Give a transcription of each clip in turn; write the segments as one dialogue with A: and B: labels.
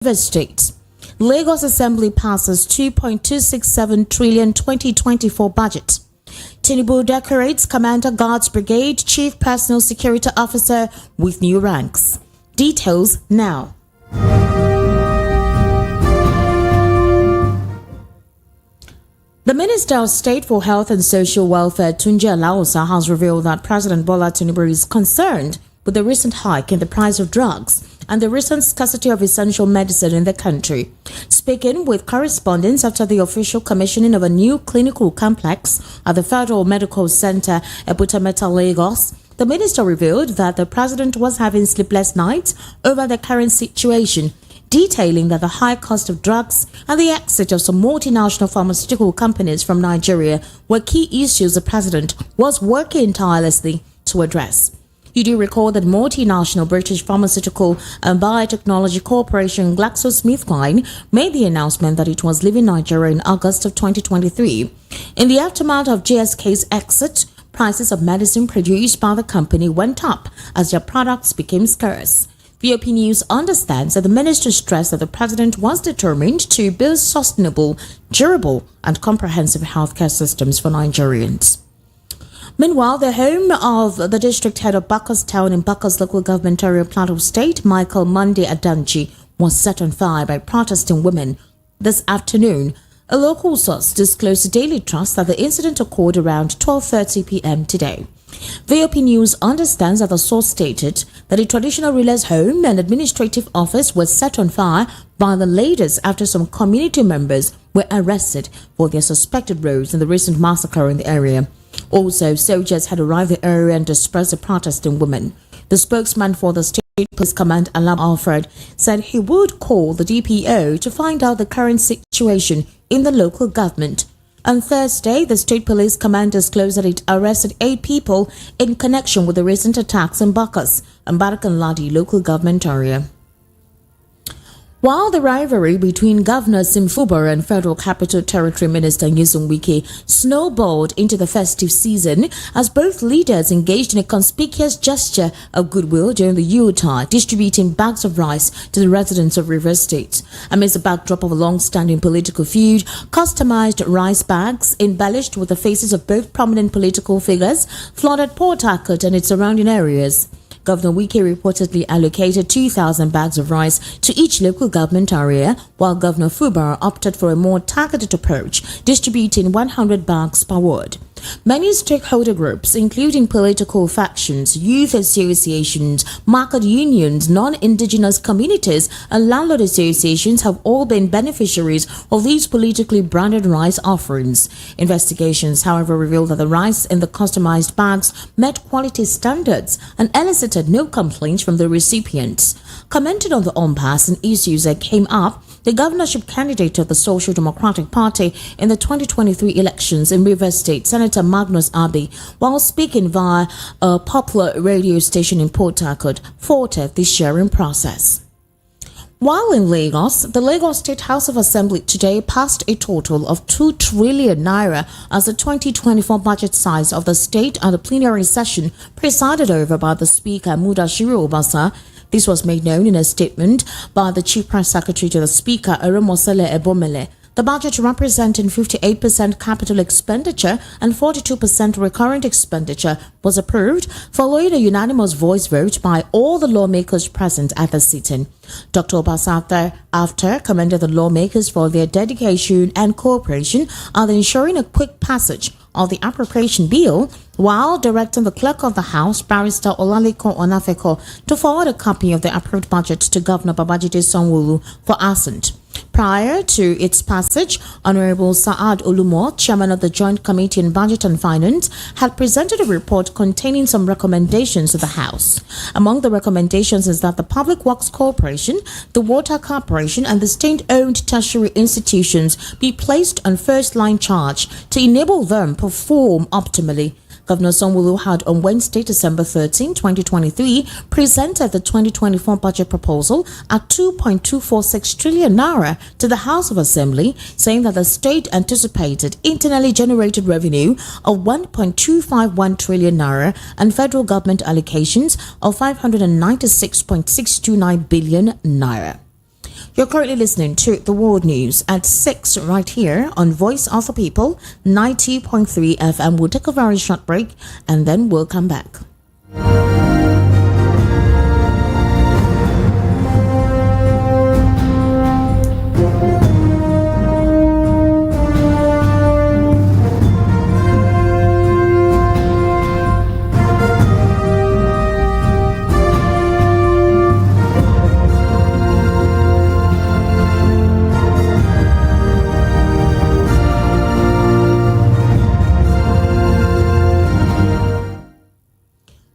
A: Rivers State. Lagos Assembly passes 2.267 trillion 2024 budget. Tinubu decorates Commander Guards Brigade Chief Personal Security Officer with new ranks. Details now. The Minister of State for Health and Social Welfare, Tunji Alaosa, has revealed that President Bola Tinubu is concerned with the recent hike in the price of drugs and the recent scarcity of essential medicine in the country. Speaking with correspondents after the official commissioning of a new clinical complex at the Federal Medical Center, Ebutameta, Lagos, the minister revealed that the president was having sleepless nights over the current situation, detailing that the high cost of drugs and the exit of some multinational pharmaceutical companies from Nigeria were key issues the president was working tirelessly to address. You do recall that multinational British pharmaceutical and biotechnology corporation GlaxoSmithKline made the announcement that it was leaving Nigeria in August of 2023. In the aftermath of GSK's exit, prices of medicine produced by the company went up as their products became scarce. VOP News understands that the minister stressed that the president was determined to build sustainable, durable, and comprehensive healthcare systems for Nigerians. Meanwhile, the home of the district head of Baucus Town in Baucus local government area, Plateau State, Michael Monday Adanji, was set on fire by protesting women this afternoon. A local source disclosed to Daily Trust that the incident occurred around 12:30 p.m. today. VOP News understands that the source stated that a traditional ruler's home and administrative office was set on fire by the ladies after some community members were arrested for their suspected roles in the recent massacre in the area. Also, soldiers had arrived at the area and dispersed the protesting women. The spokesman for the State Police Command, Alam Alfred, said he would call the DPO to find out the current situation in the local government. On Thursday, the State Police Command disclosed that it arrested 8 people in connection with the recent attacks in Baucus and Barakanladi local government area. While the rivalry between Governor Simfubara and Federal Capital Territory Minister Nyesom Wike snowballed into the festive season as both leaders engaged in a conspicuous gesture of goodwill during the Yuletide, distributing bags of rice to the residents of Rivers State. Amidst the backdrop of a long-standing political feud, customized rice bags embellished with the faces of both prominent political figures flooded Port Harcourt and its surrounding areas. Governor Wike reportedly allocated 2,000 bags of rice to each local government area, while Governor Fubara opted for a more targeted approach, distributing 100 bags per ward. Many stakeholder groups, including political factions, youth associations, market unions, non-indigenous communities, and landlord associations have all been beneficiaries of these politically branded rice offerings. Investigations, however, revealed that the rice in the customized bags met quality standards and elicited no complaints from the recipients. Commenting on the impasse and issues that came up, the governorship candidate of the Social Democratic Party in the 2023 elections in Rivers State, Senator Magnus Abbey, while speaking via a popular radio station in Port Harcourt, faulted the sharing process. While in Lagos, the Lagos State House of Assembly today passed a total of 2 trillion naira as the 2024 budget size of the state at the plenary session presided over by the Speaker Mudashiru Obasa. This was made known in a statement by the Chief Press Secretary to the Speaker, Eremosele Ebomele. The budget, representing 58% capital expenditure and 42% recurrent expenditure, was approved following a unanimous voice vote by all the lawmakers present at the sitting. Dr. Obasa after commended the lawmakers for their dedication and cooperation and ensuring a quick passage of the appropriation bill, while directing the clerk of the House, Barrister Olaleko Onafeko, to forward a copy of the approved budget to Governor Babajide Sanwo-Olu for assent. Prior to its passage, Honorable Saad Olumo, chairman of the Joint Committee on Budget and Finance, had presented a report containing some recommendations to the House. Among the recommendations is that the Public Works Corporation, the Water Corporation, and the state-owned tertiary institutions be placed on first-line charge to enable them perform optimally. Governor Sanwo-Olu had on Wednesday, December 13, 2023, presented the 2024 budget proposal at 2.246 trillion naira to the House of Assembly, saying that the state anticipated internally generated revenue of 1.251 trillion naira and federal government allocations of 596.629 billion naira. You're currently listening to the World News at 6 right here on Voice of the People, 90.3 FM. We'll take a very short break and then we'll come back.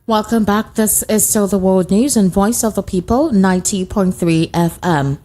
A: Welcome back. This is still the World News and Voice of the People, 90.3 FM.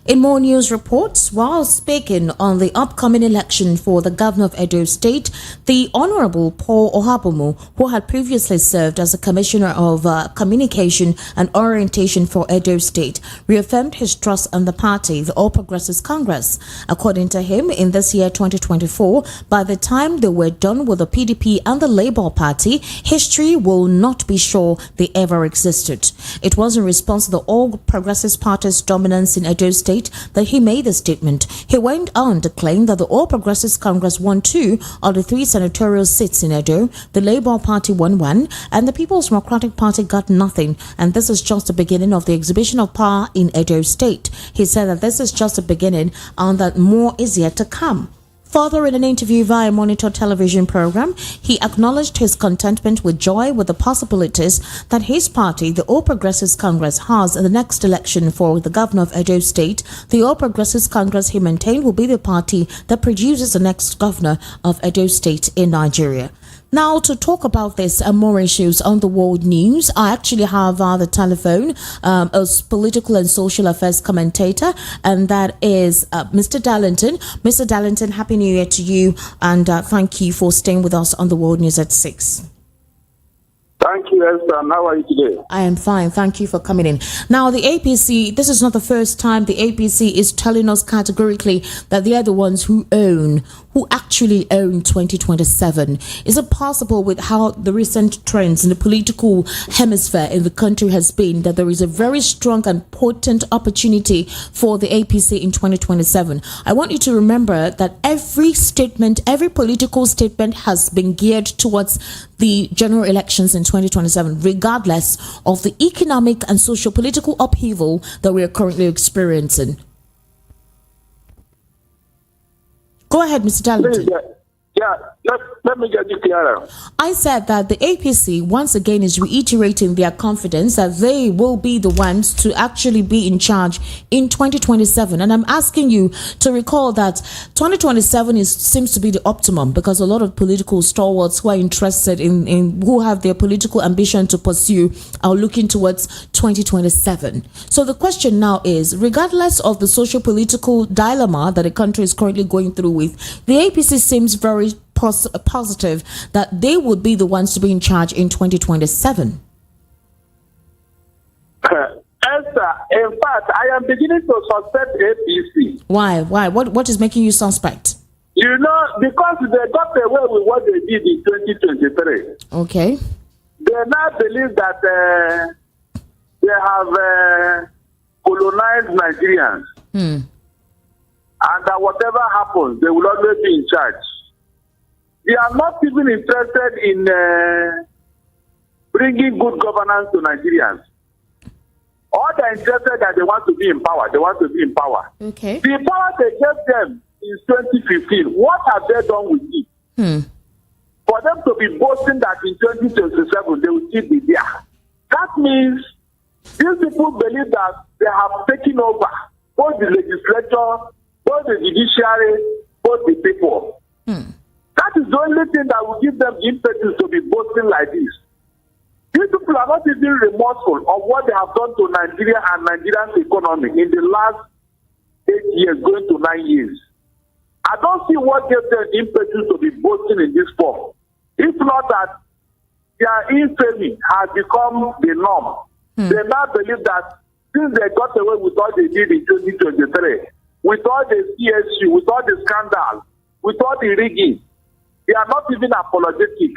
A: In more news reports, while speaking on the upcoming election for the governor of Edo State, the Honorable Paul Ohabomu, who had previously served as the Commissioner of Communication and Orientation for Edo State, reaffirmed his trust in the party, the All Progressives Congress. According to him, in this year 2024, by the time they were done with the PDP and the Labour Party, history will not be sure they ever existed. It was in response to the All Progressives Party's dominance in Edo State that he made the statement. He went on to claim that the All Progressives Congress won 2 of the 3 senatorial seats in Edo, the Labour Party won 1, and the People's Democratic Party got nothing. And this is just the beginning of the exhibition of power in Edo State. He said that this is just the beginning and that more is yet to come. Further, in an interview via Monitor television program, he acknowledged his contentment with joy with the possibilities that his party, the All Progressives Congress, has in the next election for the governor of Edo State. The All Progressives Congress, he maintained, will be the party that produces the next governor of Edo State in Nigeria. Now, to talk about this and more issues on the World News, I actually have the telephone a political and social affairs commentator, and that is Mr. Darlington. Mr. Darlington, Happy New Year to you, and thank you for staying with us on the World News at 6.
B: Thank you, Esther. How are you today?
A: I am fine. Thank you for coming in. Now, the APC, this is not the first time the APC is telling us categorically that they are the ones who actually own 2027. Is it possible, with how the recent trends in the political hemisphere in the country has been, that there is a very strong and potent opportunity for the APC in 2027? I want you to remember that every statement, every political statement has been geared towards the general elections in 2027, regardless of the economic and socio-political upheaval that we are currently experiencing. Go ahead, Mr. Darlington.
B: Let me get you clearer.
A: I said that the APC once again is reiterating their confidence that they will be the ones to actually be in charge in 2027. And I'm asking you to recall that 2027 seems to be the optimum, because a lot of political stalwarts who are interested in who have their political ambition to pursue are looking towards 2027. So the question now is, regardless of the socio-political dilemma that the country is currently going through with, the APC seems very positive that they would be the ones to be in charge in 2027.
B: Esther, in fact, I am beginning to suspect APC.
A: Why? What is making you suspect?
B: You know, because they got away with what they did in 2023.
A: Okay.
B: They now believe that they have colonized Nigerians. And that whatever happens, they will always be in charge. They are not even interested in bringing good governance to Nigerians. All they're interested that they want to be in power. They want to be in power.
A: Okay.
B: The power they gave them in 2015, what have they done with it? For them to be boasting that in 2027 they will still be there. That means these people believe that they have taken over both the legislature, both the judiciary, both the people. That is the only thing that will give them impetus to be boasting like this. These people are not even remorseful of what they have done to Nigeria and Nigerian economy in the last 8 years, going to 9 years. I don't see what gives them impetus to be boasting in this form. If not that their infamy has become the norm. They now believe that since they got away with what they did in 2023, with all the CSU, with all the scandal, with all the rigging, they are not even apologetic.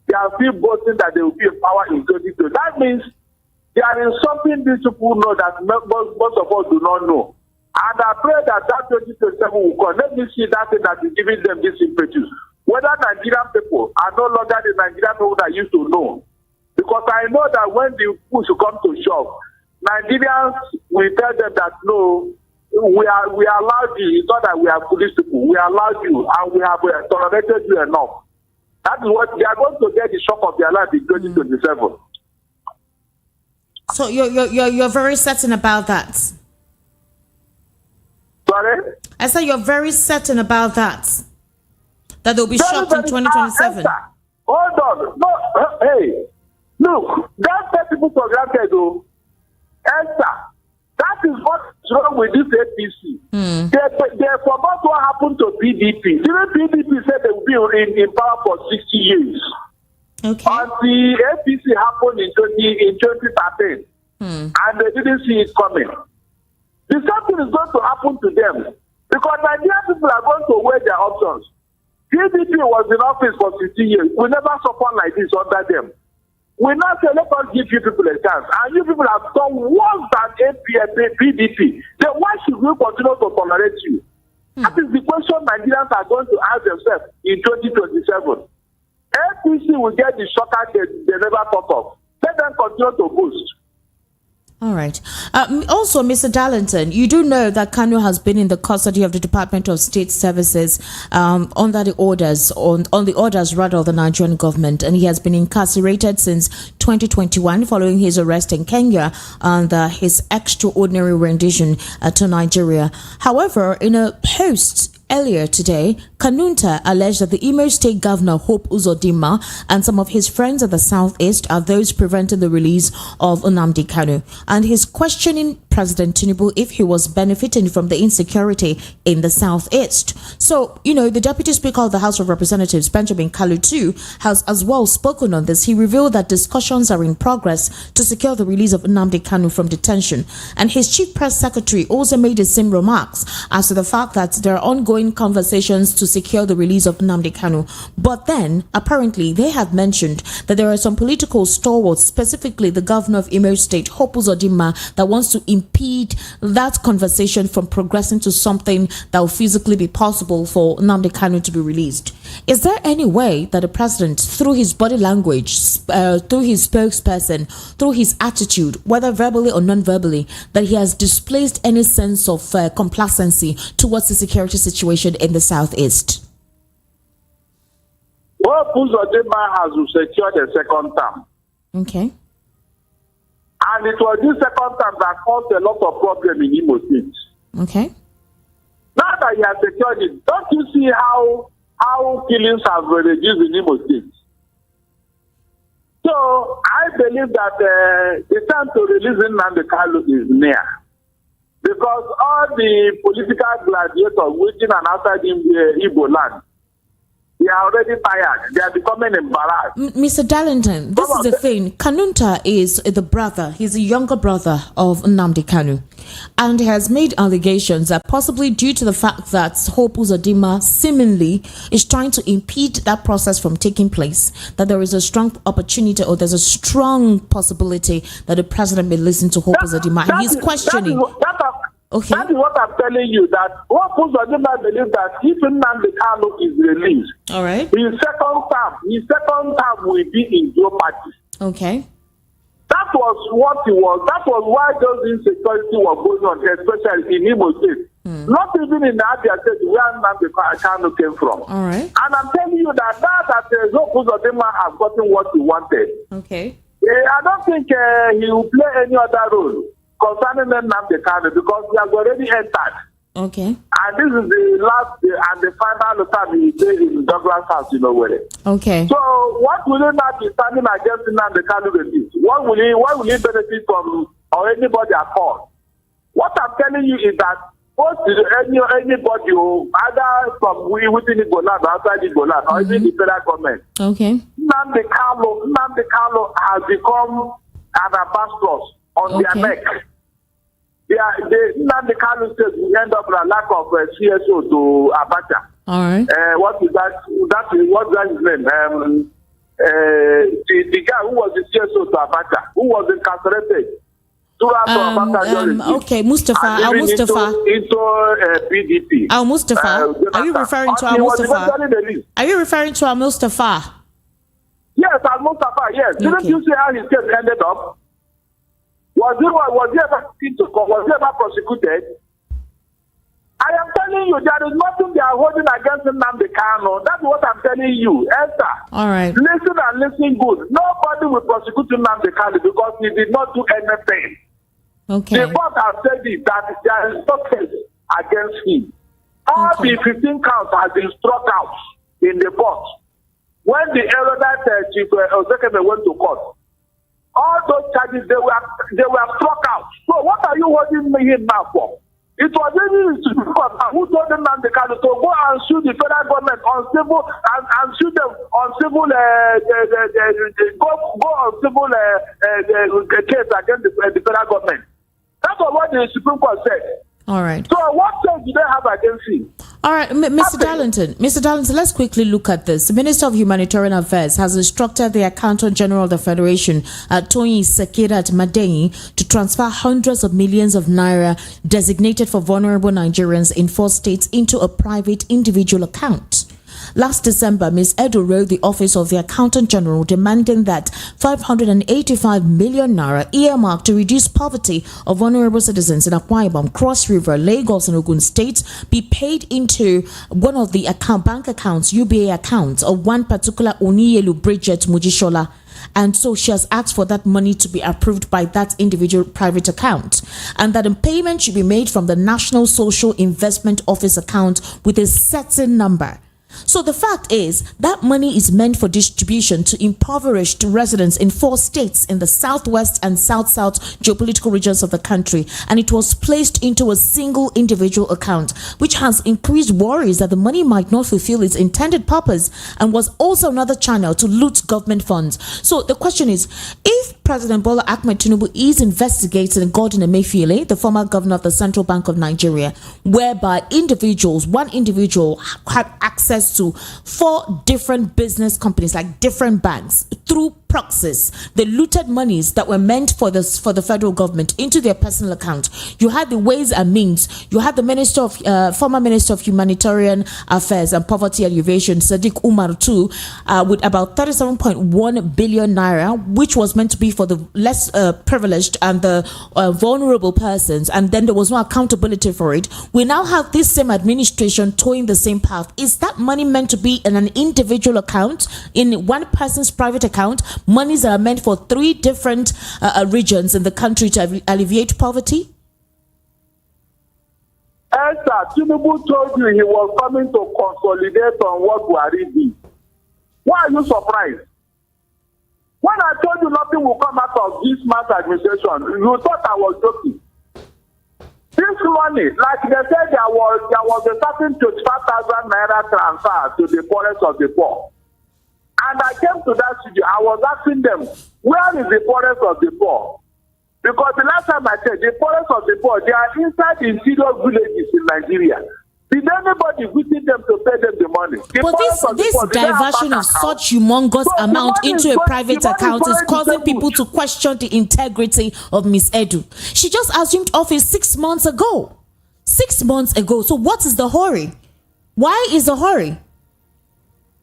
B: They are still boasting that they will be in power in 2020. That means there is something these people know that most of us do not know. And I pray that 2027 will come. Let me see that thing that is giving them this impetus. Whether Nigerian people are no longer the Nigerian people that used to know. Because I know that when the push come to shove, Nigerians will tell them that no, we allowed you. It's not that we are foolish people. We allowed you and we have tolerated you enough. That is what they are going to get the shock of their life in 2027.
A: So you're very certain about that.
B: Sorry?
A: I said you're very certain about that. That they'll be shocked in 2027.
B: Hold on. No, hey, look, that's people for granted, though. Esther, that is what's wrong with this APC. They forgot what happened to PDP. Even PDP said they will be in power for 60 years.
A: Okay.
B: And the APC happened in 2013. And they didn't see it coming. The same thing is going to happen to them. Because Nigerian people are going to weigh their options. PDP was in office for 60 years. We never saw one like this under them. We now say, let us give you people a chance. And you people have done worse than PDP. Then why should we continue to tolerate you? That is the question Nigerians are going to ask themselves in 2027. APC will get the shocker they never thought of. Let them continue to boost.
A: All right. Also, Mr. Darlington, you do know that Kanu has been in the custody of the Department of State Services under the orders, on the orders rather of the Nigerian government, and he has been incarcerated since 2021 following his arrest in Kenya and his extraordinary rendition to Nigeria. However, in a post earlier today, Kanunta alleged that the Imo State Governor Hope Uzodinma and some of his friends at the Southeast are those preventing the release of Nnamdi Kanu, and he's questioning President Tinubu if he was benefiting from the insecurity in the Southeast. So, the Deputy Speaker of the House of Representatives, Benjamin Kalu too, has as well spoken on this. He revealed that discussions are in progress to secure the release of Nnamdi Kanu from detention, and his Chief Press Secretary also made the same remarks as to the fact that there are ongoing conversations to secure the release of Nnamdi Kanu. But then, apparently, they have mentioned that there are some political stalwarts, specifically the governor of Imo State, Hope Uzodinma, that wants to impede that conversation from progressing to something that will physically be possible for Nnamdi Kanu to be released. Is there any way that the president, through his body language, through his spokesperson, through his attitude, whether verbally or non-verbally, that he has displaced any sense of complacency towards the security situation in the Southeast?
B: Well, Uzodinma has secured a second term.
A: Okay.
B: And it was this second term that caused a lot of problems in Imo State.
A: Okay.
B: Now that he has secured it, don't you see how killings have reduced in Imo State? So I believe that the time to release Nnamdi Kanu is near. Because all the political gladiators waiting and outside Igbo land, they are already tired. They are becoming embarrassed.
A: Mr. Darlington, this is the thing. Kanunta is the brother. He's a younger brother of Nnamdi Kanu. And has made allegations that possibly due to the fact that Hope Uzodinma seemingly is trying to impede that process from taking place, that there is a strong opportunity or there's a strong possibility that the president may listen to Hope Uzodinma. And he's questioning. Okay.
B: That is what I'm telling you, that Hope Uzodinma believes that if Nnamdi Kanu is released,
A: all right,
B: his second term will be in jeopardy.
A: Okay.
B: That was what it was. That was why those insecurity were going on, especially in Imo State. Not even in Abia State, where Nnamdi Kanu came from.
A: All right.
B: And I'm telling you that Hope Uzodinma has gotten what he wanted.
A: Okay.
B: I don't think he will play any other role concerning Nnamdi Kanu because he has already entered.
A: Okay.
B: And this is the last and the final time he played in Douglas House,
A: Okay.
B: So what will he not be standing against Nnamdi Kanu release? What will he benefit from or anybody at all? What I'm telling you is that both anybody, either from within Igbo land or outside Igbo land, or even the federal government,
A: okay,
B: Nnamdi Kanu has become an ambassador on their neck. Nnamdi Kanu says we end up with a lack of CSO to Abacha.
A: All right.
B: What is that? What's that his name? The guy who was the CSO to Abacha, who was incarcerated.
A: Okay, Mustafa. Mustafa.
B: Into PDP.
A: Mustafa. Are you referring to Mustafa? Are you referring to Mustafa?
B: Yes, Mustafa. Yes.
A: Okay.
B: Didn't you see how his case ended up? Was he ever prosecuted? I am telling you, there is nothing they are holding against Nnamdi Kanu. That's what I'm telling you, Esther.
A: All right.
B: Listen and listen good. Nobody will prosecute Nnamdi Kanu because he did not do anything.
A: Okay.
B: The court has said it, that there is no case against him. All the 15 counts have been struck out in the court. When the erudite Chief Ozekeme went to court, all those charges they were struck out. So what are you holding him now for? It was really who told them that they can to go and sue the federal government on civil and sue them on civil go on civil case against the federal government. That's what the Supreme Court said.
A: All right.
B: So what case do they have against him?
A: All right, Mr. Darlington, let's quickly look at this. The Minister of Humanitarian Affairs has instructed the Accountant General of the Federation, Toyin Sekirat Madeyi, to transfer hundreds of millions of naira designated for vulnerable Nigerians in 4 states into a private individual account. Last December, Ms. Edo wrote the Office of the Accountant General demanding that 585 million naira earmarked to reduce poverty of vulnerable citizens in Akwa Ibom, Cross River, Lagos, and Ogun states be paid into one of the bank accounts, UBA accounts, of one particular Oniyelu Bridget Mujishola. And so she has asked for that money to be approved by that individual private account, and that a payment should be made from the National Social Investment Office account with a certain number. So the fact is that money is meant for distribution to impoverished residents in 4 states in the southwest and south-south geopolitical regions of the country, and it was placed into a single individual account, which has increased worries that the money might not fulfill its intended purpose and was also another channel to loot government funds. So the question is, if President Bola Ahmed Tinubu is investigating Gordon Emefiele, the former governor of the Central Bank of Nigeria, whereby one individual had access to 4 different business companies, like different banks, through proxies, they looted monies that were meant for the federal government into their personal account. You had the Ways and Means, you had the former Minister of Humanitarian Affairs and Poverty Alleviation, Sadiq Umar too, with about 37.1 billion naira, which was meant to be for the less privileged and the vulnerable persons, and then there was no accountability for it. We now have this same administration towing the same path. Is that money meant to be in an individual account, in one person's private account? Monies that are meant for 3 different regions in the country to alleviate poverty?
B: Esther, Tinubu told you he was coming to consolidate on what Buhari did. Why are you surprised? When I told you nothing will come out of this mass administration, you thought I was joking. This money, like they said, there was a certain 25,000 naira transfer to the poorest of the poor. And I came to that studio, I was asking them, where is the poorest of the poor? Because the last time I said, the poorest of the poor, they are inside interior villages in Nigeria. Did anybody visit them to pay them the money?
A: But this diversion of such humongous amount into a private account is causing people to question the integrity of Ms. Edu. She just assumed office 6 months ago. 6 months ago. So what is the hurry? Why is the hurry?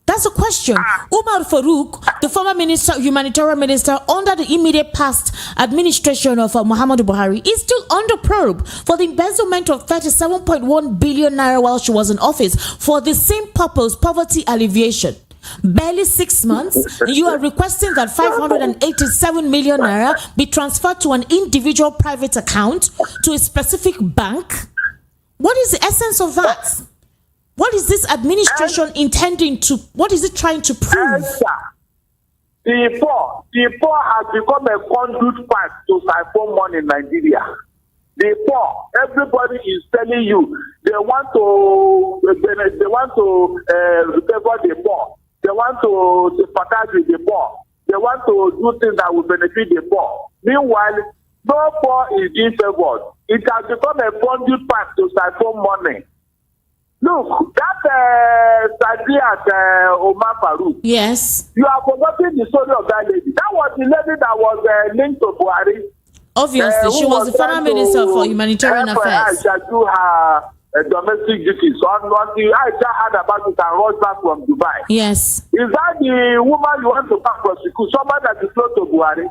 A: That's a question. Umar Farouk, the former humanitarian minister under the immediate past administration of Muhammadu Buhari, is still under probe for the embezzlement of 37.1 billion naira while she was in office for the same purpose, poverty alleviation. Barely 6 months, you are requesting that 587 million naira be transferred to an individual private account to a specific bank. What is the essence of that? What is this administration intending to, what is it trying to prove?
B: The poor has become a conduit path to siphon money in Nigeria. The poor, everybody is telling you they want to favor the poor. They want to sympathize with the poor. They want to do things that will benefit the poor. Meanwhile, no poor is being favored. It has become a conduit path to siphon money. Look, that Sadi at Omar Farouk.
A: Yes.
B: You are forgetting the story of that lady. That was the lady that was linked to Buhari.
A: Obviously, she was the former minister for humanitarian affairs.
B: She do her domestic duties. Until I just heard about it and rushed back from Dubai.
A: Yes.
B: Is that the woman you want to back prosecute? Somebody that is close to Buhari?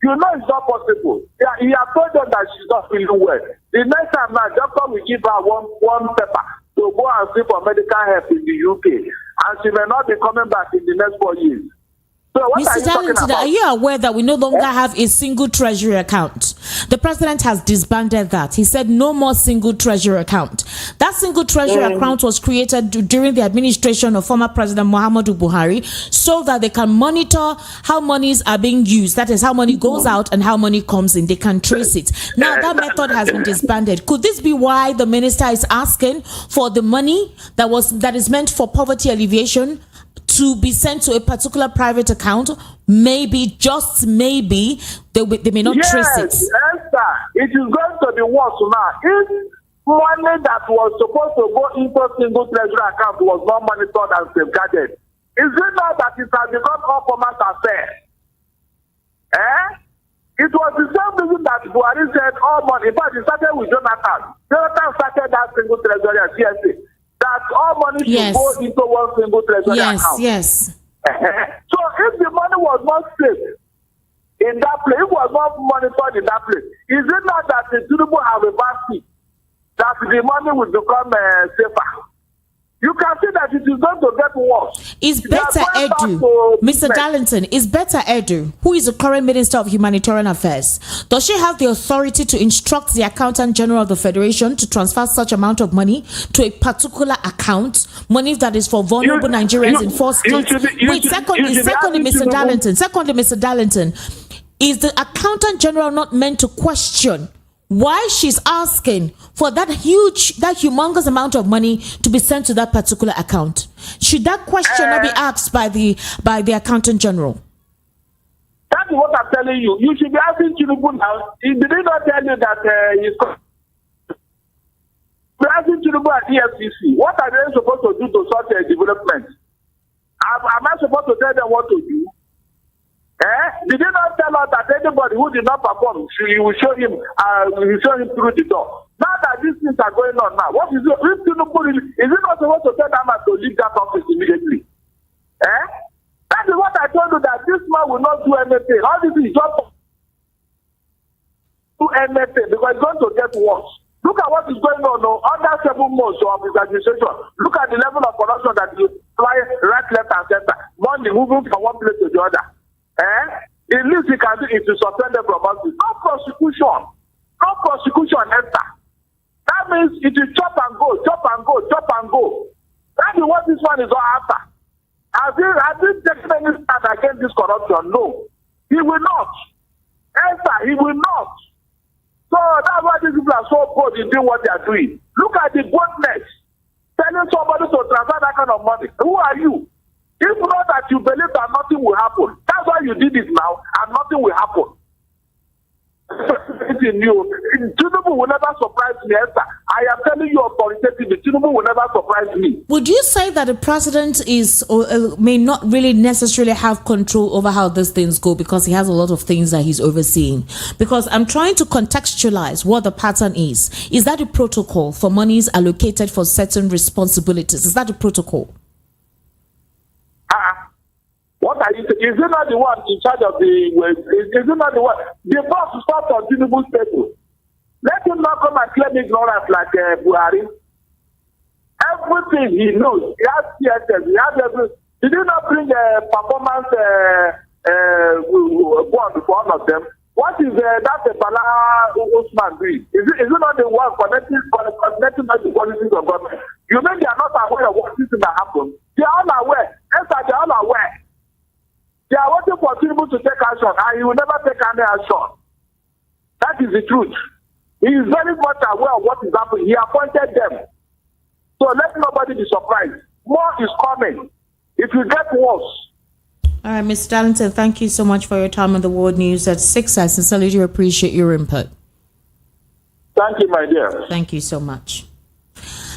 B: You know it's not possible. Yeah, he has told them that she's not feeling well. The next time now, doctor will give her one paper to go and seek for medical help in the UK. And she may not be coming back in the next 4 years. So what
A: Mr. Darlington, are you aware that we no longer have a single treasury account? The president has disbanded that. He said no more single treasury account. That single treasury account was created during the administration of former President Muhammadu Buhari so that they can monitor how monies are being used. That is how money goes out and how money comes in. They can trace it. Now that method has been disbanded. Could this be why the minister is asking for the money that is meant for poverty alleviation to be sent to a particular private account? Maybe, just maybe, they may not trace it.
B: Yes, Esther, it is going to be worse now. If money that was supposed to go into single treasury account was not monitored and safeguarded, is it not that it has become all format affair? It was the same reason that Buhari said all money. In fact, it started with Jonathan. Jonathan started that single treasury at CSA. That all money should go into one single treasury account.
A: Yes.
B: So if the money was not safe in that place, if it was not monitored in that place, is it not that the Tinubu have a basket that the money will become safer? You can see that it is going to get worse.
A: It's better Edu, Mr. Darlington, it's better Edu, who is the current Minister of Humanitarian Affairs. Does she have the authority to instruct the Accountant General of the Federation to transfer such amount of money to a particular account, money that is for vulnerable Nigerians in 4 states? Secondly, Mr. Darlington, is the Accountant General not meant to question why she's asking for that humongous amount of money to be sent to that particular account? Should that question not be asked by the Accountant General?
B: That is what I'm telling you. You should be asking Tinubu now. He did not tell you that he's asking Tinubu at EFCC. What are they supposed to do to such a development? Am I supposed to tell them what to do? Did they not tell us that anybody who did not perform, you will show him through the door? Now that these things are going on now, what is it? Is it not supposed to tell them to leave that office immediately? That is what I told you, that this man will not do anything. All this is just do anything because it's going to get worse. Look at what is going on now. Under 7 months of his administration, look at the level of corruption that is flying right, left, and center. Money moving from one place to the other. The least he can do is to suspend them from office. No prosecution. No prosecution, Esther. That means it is chop and go, chop and go, chop and go. That is what this one is all after. Has he taken any stand against this corruption? No. He will not. Esther, he will not. So that's why these people are so bold in doing what they are doing. Look at the boldness. Telling somebody to transfer that kind of money. Who are you? If not that you believe that nothing will happen, that's why you did it now, and nothing will happen. Tinubu will never surprise me, Esther. I am telling you authoritatively, Tinubu will never surprise me.
A: Would you say that the president is or may not really necessarily have control over how these things go because he has a lot of things that he's overseeing? Because I'm trying to contextualize what the pattern is. Is that a protocol for monies allocated for certain responsibilities? Is that a protocol?
B: What are you saying? Is it not the one in charge of is it not the one? The boss starts on Tinubu's table. Let him not come and claim ignorance like Buhari. Everything he knows. He has CSS. He has everything. Did he not bring a performance bond for all of them? What is that Bala Usman doing? Is it not the one connecting the policies of government? You mean they are not aware of what is going to happen? They are all aware. Yes, they are all aware. They are waiting for Tinubu to take action, and he will never take any action. That is the truth. He is very much aware of what is happening. He appointed them. So let nobody be surprised. More is coming. It will get worse.
A: All right, Mr. Darlington, thank you so much for your time on the World News at 6. I sincerely do appreciate your input.
B: Thank you, my dear.
A: Thank you so much.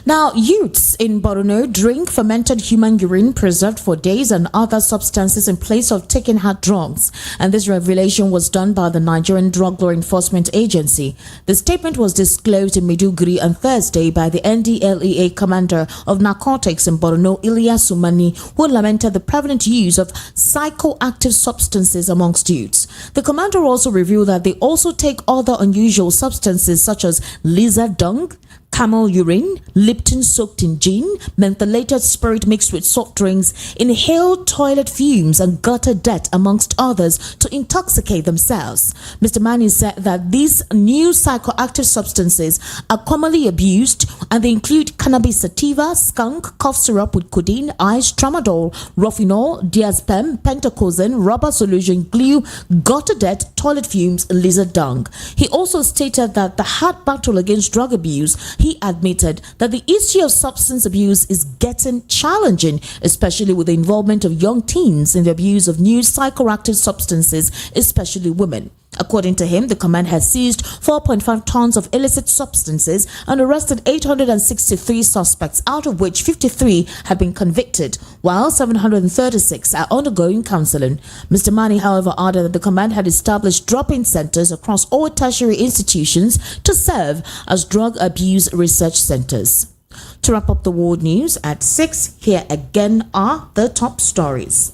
A: Now, Now, youths in Borno drink fermented human urine preserved for days and other substances in place of taking hard drugs. And this revelation was done by the Nigerian Drug Law Enforcement Agency. The statement was disclosed in Maiduguri on Thursday by the NDLEA commander of narcotics in Borno, Ilyas Sumani, who lamented the prevalent use of psychoactive substances amongst youths. The commander also revealed that they also take other unusual substances such as lizard dung, camel urine, Lipton soaked in gin, mentholated spirit mixed with soft drinks, inhaled toilet fumes and gutter dirt amongst others to intoxicate themselves. Mr. Mani said that these new psychoactive substances are commonly abused and they include cannabis sativa, skunk, cough syrup with codeine, ice, tramadol, rofinol, diazepam, pentacozin, rubber solution, glue, gutter dirt, toilet fumes, and lizard dung. He also stated that the hard battle against drug abuse, he admitted that the issue of substance abuse is getting challenging, especially with the involvement of young teens in the abuse of new psychoactive substances, especially women. According to him, the command has seized 4.5 tons of illicit substances and arrested 863 suspects, out of which 53 have been convicted, while 736 are undergoing counseling. Mr. Mani, however, added that the command had established drop-in centers across all tertiary institutions to serve as drug abuse research centers. To wrap up the world news at 6, here again are the top stories.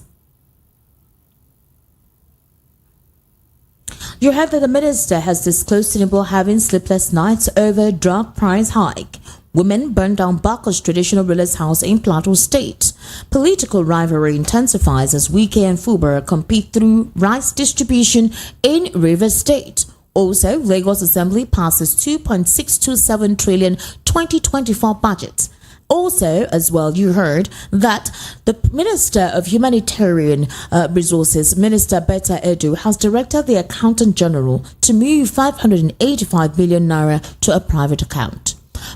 A: You heard that the minister has disclosed Tinubu having sleepless nights over drug price hike. Women burned down Baka's traditional ruler's house in Plateau State. Political rivalry intensifies as Wike and Fubara compete through rice distribution in Rivers State. Also, Lagos Assembly passes 2.627 trillion 2024 budget. Also, as well, you heard that the Minister of Humanitarian Resources, Minister Betta Edu, has directed the Accountant General to move 585 billion naira to a private account.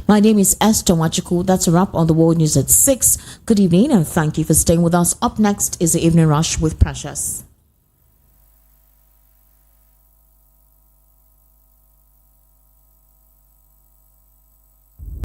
A: My name is Esther Wachiku. That's a wrap on the World News at 6. Good evening and thank you for staying with us. Up next is the Evening Rush with Precious.